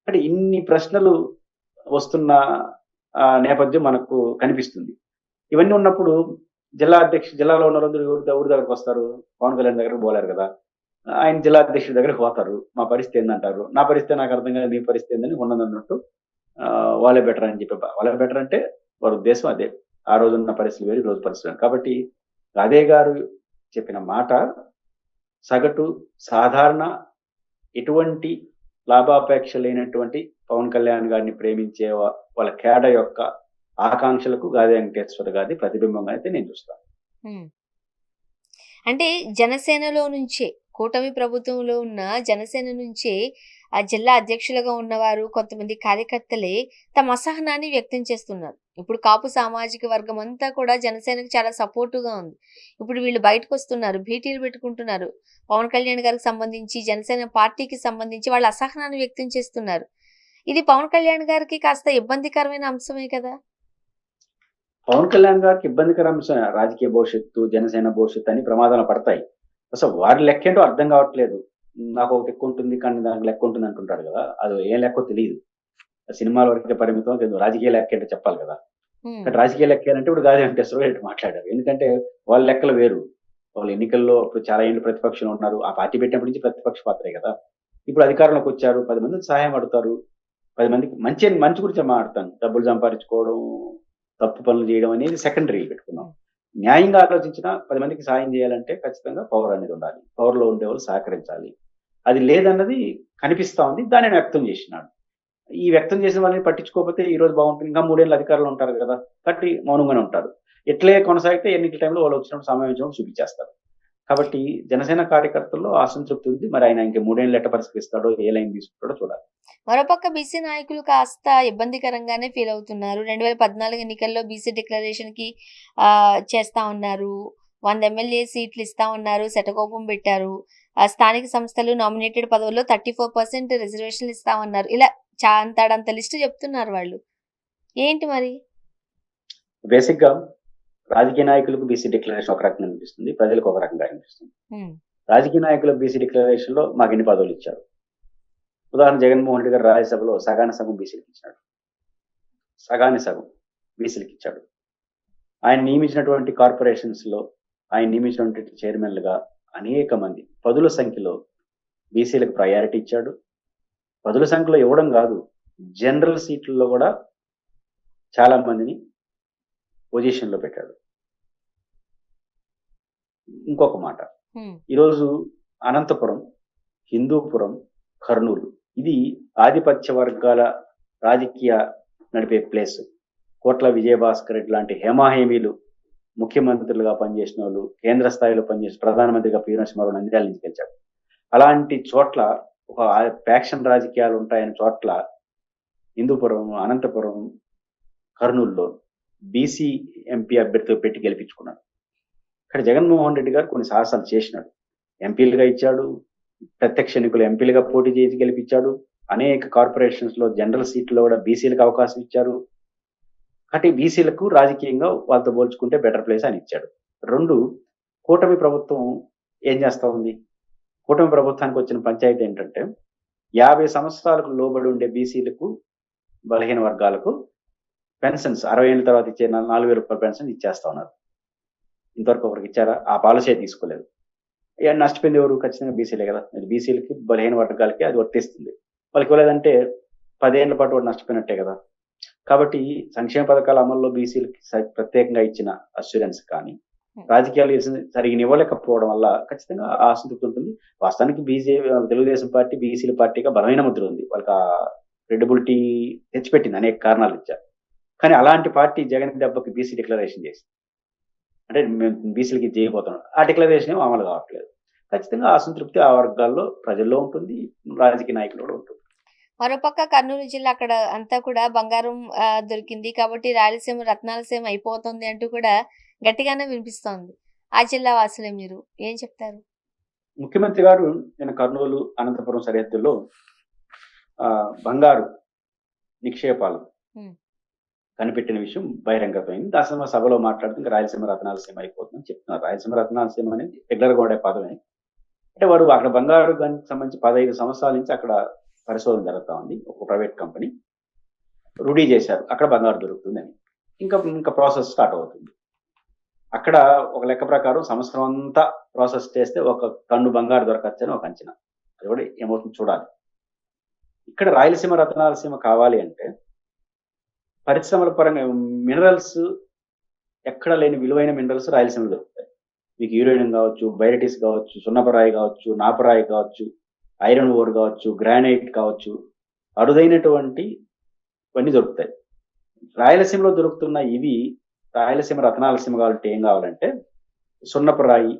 అంటే ఇన్ని ప్రశ్నలు వస్తున్న నేపథ్యం మనకు కనిపిస్తుంది. ఇవన్నీ ఉన్నప్పుడు జిల్లాలో ఉన్న వాళ్ళందరూ ఊరి దగ్గరకు వస్తారు. పవన్ కళ్యాణ్ దగ్గరకు పోలేరు కదా. ఆయన జిల్లా అధ్యక్షుడి దగ్గరకు పోతారు. మా పరిస్థితి ఏందంటారు. నా పరిస్థితి నాకు అర్థం కాదు, నీ పరిస్థితి ఏందని ఉన్నదన్నట్టు వాళ్ళే బెటర్ అని చెప్పి, వాళ్ళే బెటర్ అంటే వారి ఉద్దేశం అదే. ఆ రోజున్న పరిస్థితులు వేరు, ఈ రోజు పరిస్థితులు వేరు. కాబట్టి రాధే గారు చెప్పిన మాట సగటు సాధారణ ఎటువంటి లాభాపేక్ష లేనటువంటి పవన్ కళ్యాణ్ గారిని ప్రేమించే వాళ్ళ కేడ యొక్క ఆకాంక్షలకు గాదే వెంకటేశ్వర గారి ప్రతిబింబంగా అయితే నేను చూస్తాను. అంటే జనసేనలో నుంచే, కూటమి ప్రభుత్వంలో ఉన్న జనసేన నుంచే ఆ జిల్లా అధ్యక్షులుగా ఉన్నవారు కొంతమంది కార్యకర్తలే తమ అసహనాన్ని వ్యక్తం చేస్తున్నారు. ఇప్పుడు కాపు సామాజిక వర్గం అంతా కూడా జనసేనకు చాలా సపోర్టుగా ఉంది. ఇప్పుడు వీళ్ళు బయటకు వస్తున్నారు, భేటీలు పెట్టుకుంటున్నారు. పవన్ కళ్యాణ్ గారికి సంబంధించి, జనసేన పార్టీకి సంబంధించి వాళ్ళ అసహనాన్ని వ్యక్తం చేస్తున్నారు. ఇది పవన్ కళ్యాణ్ గారికి కాస్త ఇబ్బందికరమైన అంశమే కదా. పవన్ కళ్యాణ్ గారికి ఇబ్బందికర అంశం రాజకీయ భవిష్యత్తు, జనసేన భవిష్యత్తు అని ప్రమాదాలు పడతాయి. అసలు వారి లెక్క ఏంటో అర్థం కావట్లేదు. నాకు ఒక లెక్క ఉంటుంది కానీ దానికి లెక్క ఉంటుంది అంటుంటాడు కదా. అది ఏం లెక్కో తెలియదు. సినిమాల వరకే పరిమితం, రాజకీయ లెక్క ఏంటో చెప్పాలి కదా. కానీ రాజకీయ లెక్క అంటే ఇప్పుడు గాది వెంకటేశ్వర రెడ్డి మాట్లాడారు. ఎందుకంటే వాళ్ళ లెక్కలు వేరు. వాళ్ళు ఎన్నికల్లో ఇప్పుడు చాలా ఏళ్ళు ప్రతిపక్షంలో ఉన్నారు. ఆ పార్టీ పెట్టినప్పటి నుంచి ప్రతిపక్ష పాత్రే కదా. ఇప్పుడు అధికారంలోకి వచ్చారు, 10 మందికి సహాయం అడుగుతారు, 10 మందికి మంచి గురించి మాట్లాడతాను. డబ్బులు సంపాదించుకోవడం, తప్పు పనులు చేయడం అనేది సెకండరీ పెట్టుకున్నాం. న్యాయంగా ఆలోచించిన 10 మందికి సాయం చేయాలంటే ఖచ్చితంగా పవర్ అనేది ఉండాలి. పవర్ లో ఉండేవాళ్ళు సహకరించాలి. అది లేదన్నది కనిపిస్తా ఉంది. దాన్ని వ్యక్తం చేసినాడు. ఈ వ్యక్తం చేసిన వాళ్ళని పట్టించుకోకపోతే ఈ రోజు బాగుంటుంది, ఇంకా 3 ఏళ్ళు అధికారులు ఉంటారు కదా, కట్టి మౌనంగానే ఉంటారు. ఎట్లే కొనసాగితే ఎన్నికల టైంలో వాళ్ళు వచ్చినప్పుడు సమయం చూపించేస్తారు. కాబట్టి జనసేన కార్యకర్తల్లో అసంతృప్తి ఉంది. మరి ఆయన ఇంకా 3 ఏళ్ళు ఎట్ట పరిష్కరిస్తాడో, ఏ లైన్ తీసుకుంటాడో చూడాలి. మరోపక్క బీసీ నాయకులు కాస్త ఇబ్బందికరంగానే ఫీల్ అవుతున్నారు. 2014 ఎన్నికల్లో బీసీ డిక్లరేషన్ కి చేస్తా ఉన్నారు. 100 ఎమ్మెల్యే సీట్లు ఇస్తా ఉన్నారు, శటకోపం పెట్టారు. స్థానిక సంస్థలు నామినేటెడ్ పదవుల్లో 34% రిజర్వేషన్లు ఇస్తామన్నారు. ఇలా అంత లిస్ట్ చెప్తున్నారు వాళ్ళు. ఏంటి మరి? బేసిక్ గా రాజకీయ నాయకులకు బీసీ డిక్లరేషన్ ఒక రకంగా అనిపిస్తుంది, ప్రజలకు ఒక రకంగా అనిపిస్తుంది. రాజకీయ నాయకులకు బీసీ డిక్లరేషన్ లో మాకు ఎన్ని పదవులు ఇచ్చారు. ఉదాహరణ, జగన్మోహన్ రెడ్డి గారు రాజ్యసభలో సగాని సగం బీసీలకు ఇచ్చాడు. సగాని సగం బీసీలకు ఇచ్చాడు. ఆయన నియమించినటువంటి కార్పొరేషన్స్ లో ఆయన నియమించినటువంటి చైర్మన్లుగా అనేక మంది పదుల సంఖ్యలో బీసీలకు ప్రయారిటీ ఇచ్చాడు. పదుల సంఖ్యలో ఇవ్వడం కాదు, జనరల్ సీట్లలో కూడా చాలా మందిని పొజిషన్ లో పెట్టాడు. ఇంకొక మాట, ఈరోజు అనంతపురం, హిందూపురం, కర్నూలు ఇది ఆధిపత్య వర్గాల రాజకీయ నడిపే ప్లేస్. కోట్ల విజయభాస్కర్ రెడ్డి లాంటి హేమాహేమీలు ముఖ్యమంత్రులుగా పనిచేసిన వాళ్ళు, కేంద్ర స్థాయిలో పనిచేసి ప్రధానమంత్రిగా పి నరసింహారావు నంద్యాల నుంచి గెలిచాడు. అలాంటి చోట్ల ఒక ఫ్యాక్షన్ రాజకీయాలు ఉంటాయని చోట్ల హిందూపురం, అనంతపురం, కర్నూలులో బీసీ ఎంపీ అభ్యర్థితో పెట్టి గెలిపించుకున్నాడు. ఇక్కడ జగన్మోహన్ రెడ్డి గారు కొన్ని సాహసాలు చేసినాడు. ఎంపీలుగా ఇచ్చాడు, ప్రత్యక్ష ఎన్నికలు ఎంపీలుగా పోటీ చేసి గెలిపించాడు. అనేక కార్పొరేషన్స్ లో జనరల్ సీట్లో కూడా బీసీలకు అవకాశం ఇచ్చారు. అంటే బీసీలకు రాజకీయంగా వాళ్ళతో పోల్చుకుంటే బెటర్ ప్లేస్ అని ఇచ్చాడు. 2, కూటమి ప్రభుత్వం ఏం చేస్తా ఉంది? కూటమి ప్రభుత్వానికి వచ్చిన పంచాయతీ ఏంటంటే 50 సంవత్సరాలకు లోబడి ఉండే బీసీలకు, బలహీన వర్గాలకు పెన్షన్స్ 60 ఏళ్ళ తర్వాత ఇచ్చే 4,000 రూపాయల పెన్షన్ ఇచ్చేస్తా ఉన్నారు. ఇంతవరకు ఒకరికి ఇచ్చారా? ఆ పాలసీ తీసుకోలేదు. నష్టపోయింది ఎవరు? ఖచ్చితంగా బీసీలే కదా. బీసీలకి, బలహీన వర్గాలకి అది వర్తిస్తుంది. వాళ్ళకి ఇవ్వలేదంటే 10 ఏళ్ల పాటు వాడు నష్టపోయినట్టే కదా. కాబట్టి సంక్షేమ పథకాల అమల్లో బీసీలకి ప్రత్యేకంగా ఇచ్చిన అస్యూరెన్స్ కానీ రాజకీయాలు సరిగ్గా ఇవ్వలేకపోవడం వల్ల ఖచ్చితంగా అసంతృప్తి ఉంటుంది. వాస్తవానికి తెలుగుదేశం పార్టీ బీసీల పార్టీగా బలమైన ముద్ర ఉంది. వాళ్ళకి ఆ క్రెడిబిలిటీ తెచ్చిపెట్టింది, అనేక కారణాలు ఇచ్చారు. కానీ అలాంటి పార్టీ జగన్ దెబ్బకి బీసీ డిక్లరేషన్ చేసింది. అంటే మేము బీసీలకి చేయబోతున్నాం, ఆ డిక్లరేషన్ ఏమో అమలు కావట్లేదు. ఖచ్చితంగా అసంతృప్తి ఆ వర్గాల్లో, ప్రజల్లో ఉంటుంది, రాజకీయ నాయకులు కూడా ఉంటుంది. మరోపక్క కర్నూలు జిల్లా అక్కడ అంతా కూడా బంగారం దొరికింది కాబట్టి రాయలసీమ రత్నాలసీమ అయిపోతుంది అంటూ కూడా గట్టిగానే వినిపిస్తోంది. ఆ జిల్లా వాసులే, మీరు ఏం చెప్తారు? ముఖ్యమంత్రి గారు నేను కర్నూలు, అనంతపురం సరిహద్దుల్లో బంగారు నిక్షేపాలు కనిపెట్టిన విషయం బహిరంగతమైంది. దాని సభలో మాట్లాడుతూ ఇంకా రాయలసీమ రత్నాలసీమ అయిపోతుందని చెప్తున్నారు. రాయలసీమ రత్నాలసీమ అనేది రెగ్యులర్ గా ఉండే పదమే. అంటే వారు అక్కడ బంగారు గనికి సంబంధించి 15 సంవత్సరాల నుంచి అక్కడ పరిశోధన జరుగుతా ఉంది. ఒక ప్రైవేట్ కంపెనీ రూఢీ చేశారు అక్కడ బంగారు దొరుకుతుందని. ఇంకా ప్రాసెస్ స్టార్ట్ అవుతుంది. అక్కడ ఒక లెక్క ప్రకారం సంవత్సరం అంతా ప్రాసెస్ చేస్తే 1 టన్ను బంగారు దొరకచ్చని ఒక అంచనా. అది కూడా ఏమవుతుందో చూడాలి. ఇక్కడ రాయలసీమ రత్నాలసీమ కావాలి అంటే పరిశ్రమల పరంగా మినరల్స్ ఎక్కడ లేని విలువైన మినరల్స్ రాయలసీమలో దొరుకుతాయి. మీకు యూరేనియం కావచ్చు, బైరటిస్ కావచ్చు, సున్నపరాయి కావచ్చు, నాపరాయి కావచ్చు, ఐరన్ ఓర్ కావచ్చు, గ్రానైట్ కావచ్చు, అరుదైనటువంటి ఇవన్నీ దొరుకుతాయి. రాయలసీమలో దొరుకుతున్న ఇవి రాయలసీమ రత్నాలసీమ కావాలంటే ఏం కావాలంటే సున్నపరాయి,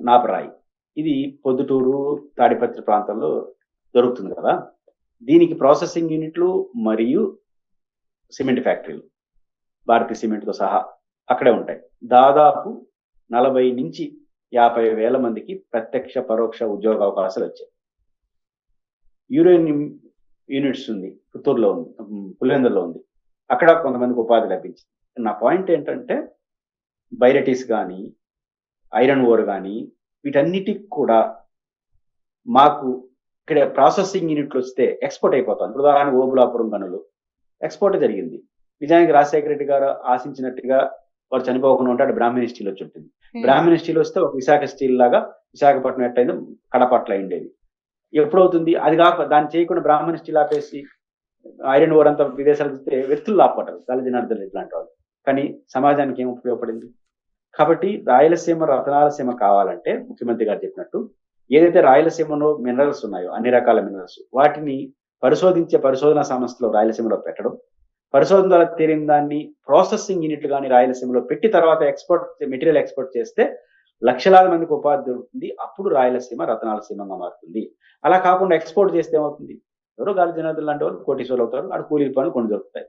నాపరాయి. ఇది పొద్దుటూరు, తాడిపత్రి ప్రాంతంలో దొరుకుతుంది కదా. దీనికి ప్రాసెసింగ్ యూనిట్లు మరియు సిమెంట్ ఫ్యాక్టరీలు భారతీయ సిమెంట్తో సహా అక్కడే ఉంటాయి. దాదాపు 40 నుంచి 50 వేల మందికి ప్రత్యక్ష పరోక్ష ఉద్యోగ అవకాశాలు వచ్చాయి. యూరేనియం యూనిట్స్ ఉంది, పుత్తూరులో ఉంది, పులివెందుల్లో ఉంది. అక్కడ కొంతమందికి ఉపాధి లభించింది. నా పాయింట్ ఏంటంటే బైరటిస్ కానీ, ఐరన్ ఓర్ కానీ వీటన్నిటికి కూడా మాకు ఇక్కడ ప్రాసెసింగ్ యూనిట్లు వస్తే ఎక్స్పోర్ట్ అయిపోతాం. ఇప్పుడు ఉదాహరణకు ఓబులాపురం గనులు ఎక్స్పోర్ట్ జరిగింది. నిజానికి రాజశేఖర రెడ్డి గారు ఆశించినట్టుగా వారు చనిపోకుండా ఉంటే అటు బ్రాహ్మణి స్టీల్ వచ్చి ఉంటుంది. బ్రాహ్మణి స్టీల్ వస్తే ఒక విశాఖ స్టీల్ లాగా విశాఖపట్నం ఎట్లయిందో కడపట్ల అయిండేది. ఎప్పుడవుతుంది అది కాక దాన్ని చేయకుండా బ్రాహ్మణి స్టీల్ ఆపేసి ఐరన్ ఓర్ అంతా విదేశాలకు వస్తే వ్యక్తులు లాపడ్డారు, జనార్దన్ రెడ్డి లాంటి వాళ్ళు. కానీ సమాజానికి ఏం ఉపయోగపడింది? కాబట్టి రాయలసీమ రతనాలసీమ కావాలంటే ముఖ్యమంత్రి గారు చెప్పినట్టు ఏదైతే రాయలసీమలో మినరల్స్ ఉన్నాయో అన్ని రకాల మినరల్స్ వాటిని పరిశోధించే పరిశోధనా సంస్థలో రాయలసీమలో పెట్టడం, పరిశోధన ద్వారా తేలిన దాన్ని ప్రాసెసింగ్ యూనిట్లు కానీ రాయలసీమలో పెట్టి తర్వాత మెటీరియల్ ఎక్స్పోర్ట్ చేస్తే లక్షలాది మందికి ఉపాధి దొరుకుతుంది. అప్పుడు రాయలసీమ రతనాలసీమంగా మారుతుంది. అలా కాకుండా ఎక్స్పోర్ట్ చేస్తే ఏమవుతుంది? ఎవరో గాలి జనార్దన్ లాంటి వాళ్ళు కోటీశ్వరులు అవుతారు, అక్కడ కూలీ పనులు కొన్ని దొరుకుతాయి.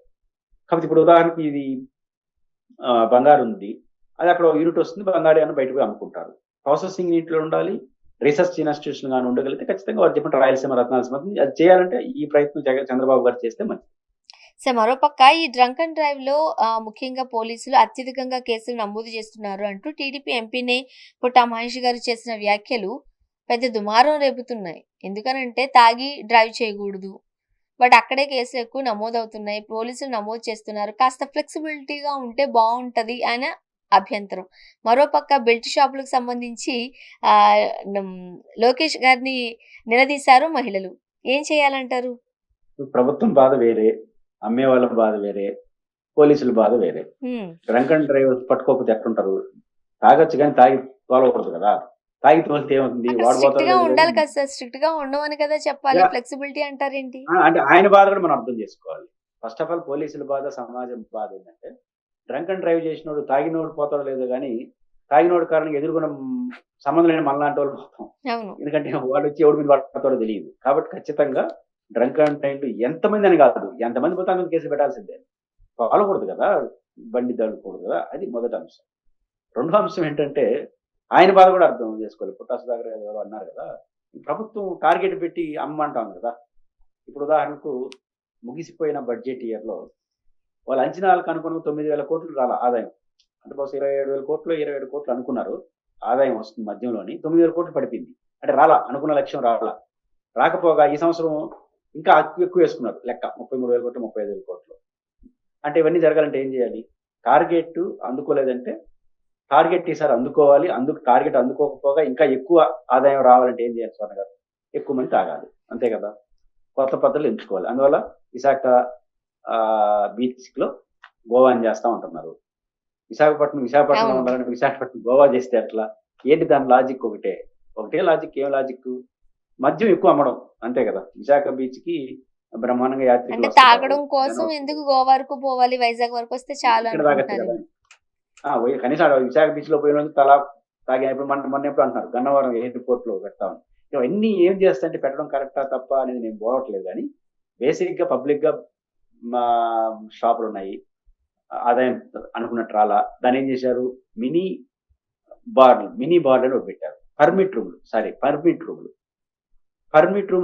కాబట్టి ఇప్పుడు ఉదాహరణకి ఇది బంగారు ఉంది, అది అక్కడ యూనిట్ వస్తుంది, బంగారు అని బయటకు అమ్ముకుంటారు. ప్రాసెసింగ్ యూనిట్లు ఉండాలి, రీసెర్చ్ ఇన్స్టిట్యూషన్ కానీ ఉండగలిగితే ఖచ్చితంగా వారు చెప్పిన రాయలసీమ రత్నాలసీమ అది చేయాలంటే ఈ ప్రయత్నం చంద్రబాబు గారు చేస్తే మంచిది. సో మరోపక్క ఈ డ్రంక్ అండ్ డ్రైవ్ లో ముఖ్యంగా పోలీసులు అత్యధికంగా కేసులు నమోదు చేస్తున్నారు అంటూ టీడీపీ ఎంపీనే పుట్టా మహేష్ గారు చేసిన వ్యాఖ్యలు పెద్ద దుమారం రేపుతున్నాయి. ఎందుకనంటే తాగి డ్రైవ్ చేయకూడదు, బట్ అక్కడే కేసులు ఎక్కువ నమోదవుతున్నాయి, పోలీసులు నమోదు చేస్తున్నారు, కాస్త ఫ్లెక్సిబిలిటీగా ఉంటే బాగుంటది అని అభ్యంతరం. మరోపక్క బెల్ట్ షాపులకు సంబంధించి లోకేష్ గారిని నిలదీశారు మహిళలు. ఏం చేయాలంటారు? ప్రభుత్వం బాధ వేరే, అమ్మే వాళ్ళ బాధ వేరే, పోలీసుల బాధ వేరే. డ్రంక్ అండ్ డ్రైవ్ పట్టుకోకపోతే ఎట్లుంటారు? తాగొచ్చు కానీ తాగి తోలకూడదు కదా. తాగి తోలితే ఏమవుతుంది? ఉండాలి కదా సార్, స్ట్రిక్ట్ గా ఉండమని కదా చెప్పాలి. ఫ్లెక్సిబిలిటీ అంటారేంటి? అంటే ఆయన బాధ కూడా మనం అర్థం చేసుకోవాలి. ఫస్ట్ ఆఫ్ ఆల్ పోలీసుల బాధ, సమాజం బాధ ఏంటంటే డ్రంక్ అండ్ డ్రైవ్ చేసినోడు తాగినోడు పోతాడో లేదో కానీ తాగినోడు కారణంగా ఎదుర్కొన్న సంబంధం లేని మనలాంటి వాళ్ళు పోతాం. ఎందుకంటే వాడు వచ్చి ఎవడి మీద పడతాడో తెలియదు. కాబట్టి ఖచ్చితంగా డ్రంక్ అండ్ డ్రైవ్ ఎంతమంది అని కాదు, ఎంతమంది పోతే అంత కేసు పెట్టాల్సిందే. పాలకూడదు కదా, బండి దళ్ళకూడదు కదా. అది మొదటి అంశం. రెండో అంశం ఏంటంటే ఆయన బాధ కూడా అర్థం చేసుకోవాలి. పుట్టా సుధాకర్ గారు ఎవరు అన్నారు కదా, ప్రభుత్వం టార్గెట్ పెట్టి అమ్మంటాం కదా. ఇప్పుడు ఉదాహరణకు ముగిసిపోయిన బడ్జెట్ ఇయర్ లో వాళ్ళ అంచనాలకు అనుకున్న 9,000 కోట్లు రాల ఆదాయం. అంటే బహుశా 27,000 కోట్లు 27 కోట్లు అనుకున్నారు ఆదాయం వస్తుంది మధ్యంలోని, 9,000 కోట్లు పడిపోయింది. అంటే రాలా, అనుకున్న లక్ష్యం రాలా. రాకపోగా ఈ సంవత్సరం ఇంకా ఎక్కువ వేసుకున్నారు లెక్క, 33,000 కోట్లు 35,000 కోట్లు. అంటే ఇవన్నీ జరగాలంటే ఏం చేయాలి? టార్గెట్ అందుకోలేదంటే టార్గెట్ ఈసారి అందుకోవాలి. టార్గెట్ అందుకోకపోగా ఇంకా ఎక్కువ ఆదాయం రావాలంటే ఏం చేయాలి స్వర్ణ గారు? ఎక్కువ మంది తాగాలి, అంతే కదా. కొత్త పద్ధతులు ఎంచుకోవాలి. అందువల్ల విశాఖ బీచ్ లో గోవాని చేస్తా ఉంటున్నారు. విశాఖపట్నం ఉండాలని విశాఖపట్నం గోవా చేస్తే అట్లా ఏంటి? దాని లాజిక్ ఒకటే లాజిక్. ఏం లాజిక్? మద్యం ఎక్కువ అమ్మడం, అంతే కదా. విశాఖ బీచ్ కి బ్రహ్మాండంగా యాత్రికులు తాగడం కోసం ఎందుకు గోవా వరకు పోవాలి, వైజాగ్ వరకు వస్తే చాలా కనీసం విశాఖ బీచ్ లో పోయిన తలా తాగినప్పుడు మొన్న ఎప్పుడు అంటున్నారు గన్నవరం ఎయిర్పోర్ట్ లో పెడతామని. ఇవన్నీ ఏం చేస్తాయంటే పెట్టడం కరెక్టా తప్ప అనేది నేను పోవట్లేదు. కానీ బేసిక్ గా పబ్లిక్ గా మా షాపులు ఉన్నాయి, ఆదాయం అనుకున్నట్టు రాలా. దాన్ని ఏం చేశారు? మినీ బార్లు అని పెట్టారు. పర్మిట్ రూమ్లు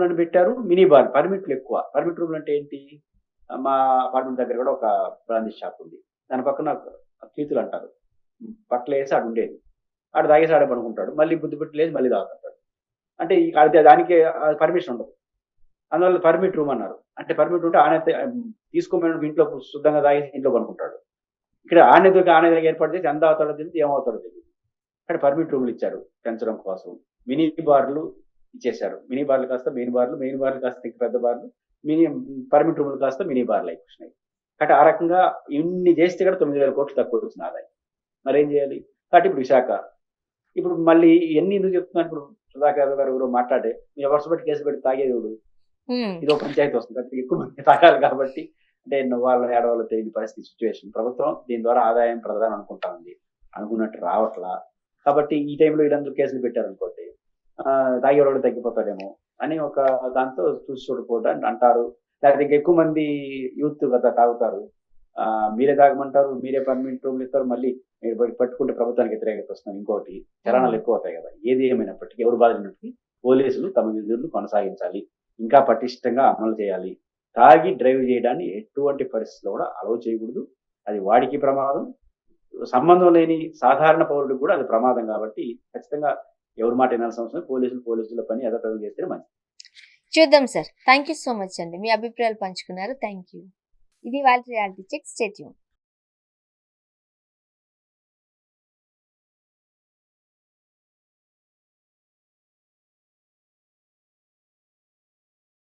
అని పెట్టారు. మినీ బార్, పర్మిట్లు ఎక్కువ. పర్మిట్ రూమ్లు అంటే ఏంటి? మా అపార్ట్మెంట్ దగ్గర కూడా ఒక బ్రాందీ షాప్ ఉంది. దాని పక్కన కీతులు అంటారు. బట్టలు వేసి ఆడు ఉండేది. ఆడు తాగేసి ఆడే పడుకుంటాడు. మళ్ళీ బుద్ధి పుట్టి లేచి మళ్ళీ తాగుతుంటాడు. అంటే దానికి పర్మిషన్ ఉండదు. అందువల్ల పర్మిట్ రూమ్ అన్నారు. అంటే పర్మిట్ ఉంటే ఆనే తీసుకోమని ఇంట్లో శుద్ధంగా తాగేసి ఇంట్లో పడుకుంటాడు. ఇక్కడ ఆనే దగ్గర ఏర్పాటు చేసి ఎంత అవుతాడో తెలియదు, ఏమవుతాడో తెలియదు. ఇక్కడ పర్మిట్ రూమ్లు ఇచ్చారు పెంచడం కోసం. మినీ బార్లు ఇచ్చేశారు. మినీ బార్లు కాస్త మెయిన్ బార్లు, మెయిన్ బార్లు కాస్త ఇంకా పెద్ద బార్లు, మినీ పర్మిట్ రూమ్లు కాస్త మినీ బార్లు అయిపోయినాయి. కాబట్టి ఆ రకంగా ఇన్ని చేస్తే కూడా 9,000 కోట్లు తక్కువ వచ్చిన ఆదాయం. మరి ఏం చేయాలి? కాబట్టి ఇప్పుడు విశాఖ ఇప్పుడు మళ్ళీ ఇవన్నీ ఎందుకు చెప్తున్నాను? ఇప్పుడు సుధాకర్ గారు ఎవరో మాట్లాడే మీరు ఎవరు పెట్టి కేసు పెట్టి తాగేది ఇదో పంచాయతీ వస్తుంది. కాబట్టి ఎక్కువ మంది తాగాలి కాబట్టి అంటే వాళ్ళ ఏడవాళ్ళు తెలియని పరిస్థితి సిచ్యువేషన్. ప్రభుత్వం దీని ద్వారా ఆదాయం ప్రధానం అనుకుంటా ఉంది. అనుకున్నట్టు రావట్లా. కాబట్టి ఈ టైంలో వీళ్ళందరూ కేసులు పెట్టారనుకోండి, తాగేవాళ్ళు తగ్గిపోతాడేమో అని ఒక దాంతో చూసి చూడకపోవడం అంటారు. లేకపోతే ఇంకా ఎక్కువ మంది యూత్ కదా తాగుతారు. మీరే తాగమంటారు, మీరే పర్మిట్ రూమ్లు ఇస్తారు, మళ్ళీ మీరు పట్టుకుంటే ప్రభుత్వానికి వ్యతిరేకత వస్తుంది. ఇంకోటి చలనాలు ఎక్కువ అవుతాయి కదా. ఏది ఏమైనప్పటికీ ఎవరు బాధినప్పటికీ పోలీసులు తమ విధులను కొనసాగించాలి, ఇంకా పటిష్టంగా అమలు చేయాలి. తాగి డ్రైవ్ చేయడాన్ని ఎటువంటి పరిస్థితుల్లో కూడా అలౌ చేయకూడదు. అది వాడికి ప్రమాదం, సంబంధం లేని సాధారణ పౌరుడికి కూడా అది ప్రమాదం. కాబట్టి ఖచ్చితంగా ఎవరి మాట వినాల్సిన అవసరం, పోలీసుల పని యథాతథంగా చేస్తే మంచిది. చూద్దాం sir. Thank you so much అండి. మీ అభిప్రాయాలు పంచుకున్నారు. Thank you. ఇది వాళ్ళ రియాలిటీ చెక్. Stay tune.